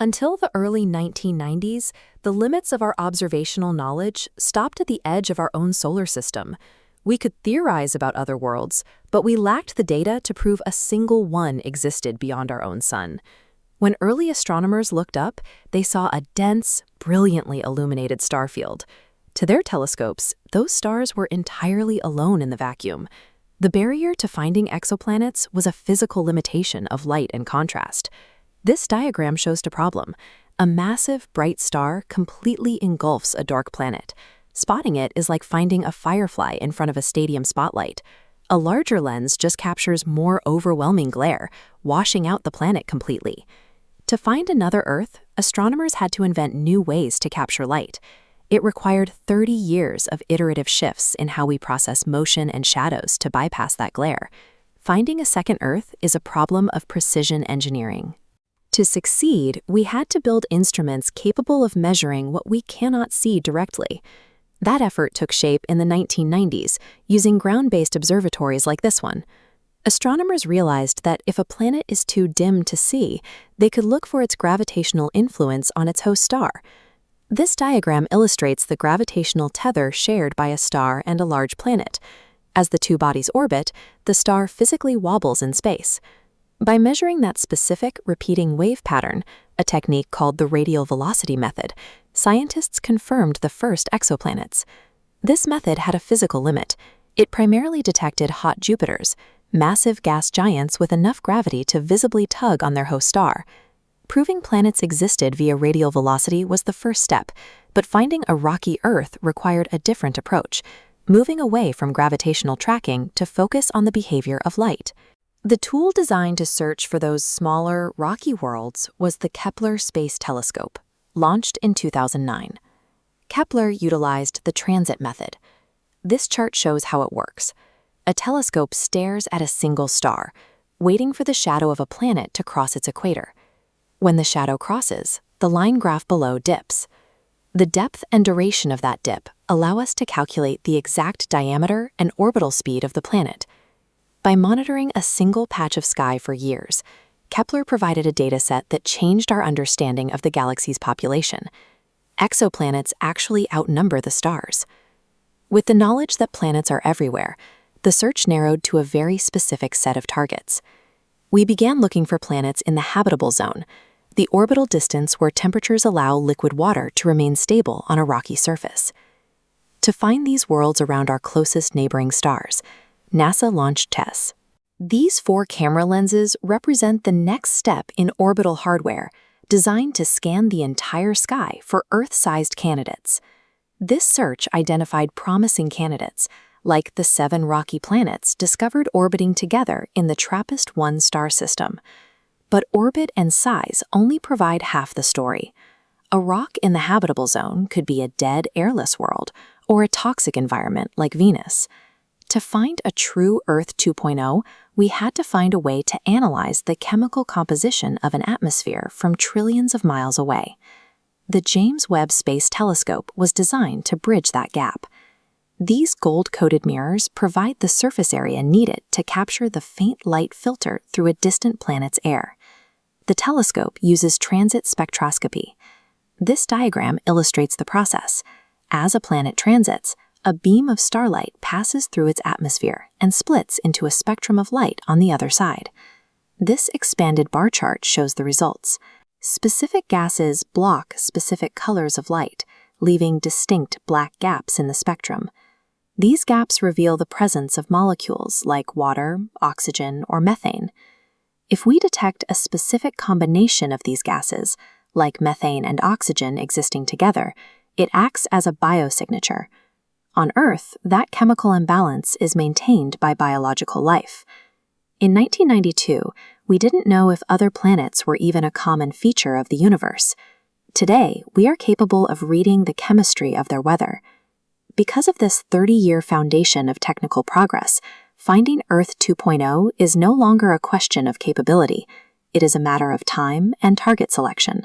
Until the early 1990s, the limits of our observational knowledge stopped at the edge of our own solar system. We could theorize about other worlds, but we lacked the data to prove a single one existed beyond our own sun. When early astronomers looked up, they saw a dense, brilliantly illuminated star field. To their telescopes, those stars were entirely alone in the vacuum. The barrier to finding exoplanets was a physical limitation of light and contrast. This diagram shows the problem. A massive, bright star completely engulfs a dark planet. Spotting it is like finding a firefly in front of a stadium spotlight. A larger lens just captures more overwhelming glare, washing out the planet completely. To find another Earth, astronomers had to invent new ways to capture light. It required 30 years of iterative shifts in how we process motion and shadows to bypass that glare. Finding a second Earth is a problem of precision engineering. To succeed, we had to build instruments capable of measuring what we cannot see directly. That effort took shape in the 1990s, using ground-based observatories like this one. Astronomers realized that if a planet is too dim to see, they could look for its gravitational influence on its host star. This diagram illustrates the gravitational tether shared by a star and a large planet. As the two bodies orbit, the star physically wobbles in space. By measuring that specific repeating wave pattern, a technique called the radial velocity method, scientists confirmed the first exoplanets. This method had a physical limit. It primarily detected hot Jupiters, massive gas giants with enough gravity to visibly tug on their host star. Proving planets existed via radial velocity was the first step, but finding a rocky Earth required a different approach, moving away from gravitational tracking to focus on the behavior of light. The tool designed to search for those smaller, rocky worlds was the Kepler Space Telescope, launched in 2009. Kepler utilized the transit method. This chart shows how it works. A telescope stares at a single star, waiting for the shadow of a planet to cross its equator. When the shadow crosses, the line graph below dips. The depth and duration of that dip allow us to calculate the exact diameter and orbital speed of the planet. By monitoring a single patch of sky for years, Kepler provided a dataset that changed our understanding of the galaxy's population. Exoplanets actually outnumber the stars. With the knowledge that planets are everywhere, the search narrowed to a very specific set of targets. We began looking for planets in the habitable zone, the orbital distance where temperatures allow liquid water to remain stable on a rocky surface. To find these worlds around our closest neighboring stars, NASA launched TESS. These 4 camera lenses represent the next step in orbital hardware, designed to scan the entire sky for Earth-sized candidates. This search identified promising candidates, like the 7 rocky planets discovered orbiting together in the TRAPPIST-1 star system. But orbit and size only provide half the story. A rock in the habitable zone could be a dead, airless world, or a toxic environment like Venus. To find a true Earth 2.0, we had to find a way to analyze the chemical composition of an atmosphere from trillions of miles away. The James Webb Space Telescope was designed to bridge that gap. These gold-coated mirrors provide the surface area needed to capture the faint light filtered through a distant planet's air. The telescope uses transit spectroscopy. This diagram illustrates the process. As a planet transits, a beam of starlight passes through its atmosphere and splits into a spectrum of light on the other side. This expanded bar chart shows the results. Specific gases block specific colors of light, leaving distinct black gaps in the spectrum. These gaps reveal the presence of molecules like water, oxygen, or methane. If we detect a specific combination of these gases, like methane and oxygen existing together, it acts as a biosignature. On Earth, that chemical imbalance is maintained by biological life. In 1992, we didn't know if other planets were even a common feature of the universe. Today, we are capable of reading the chemistry of their weather. Because of this 30-year foundation of technical progress, finding Earth 2.0 is no longer a question of capability. It is a matter of time and target selection.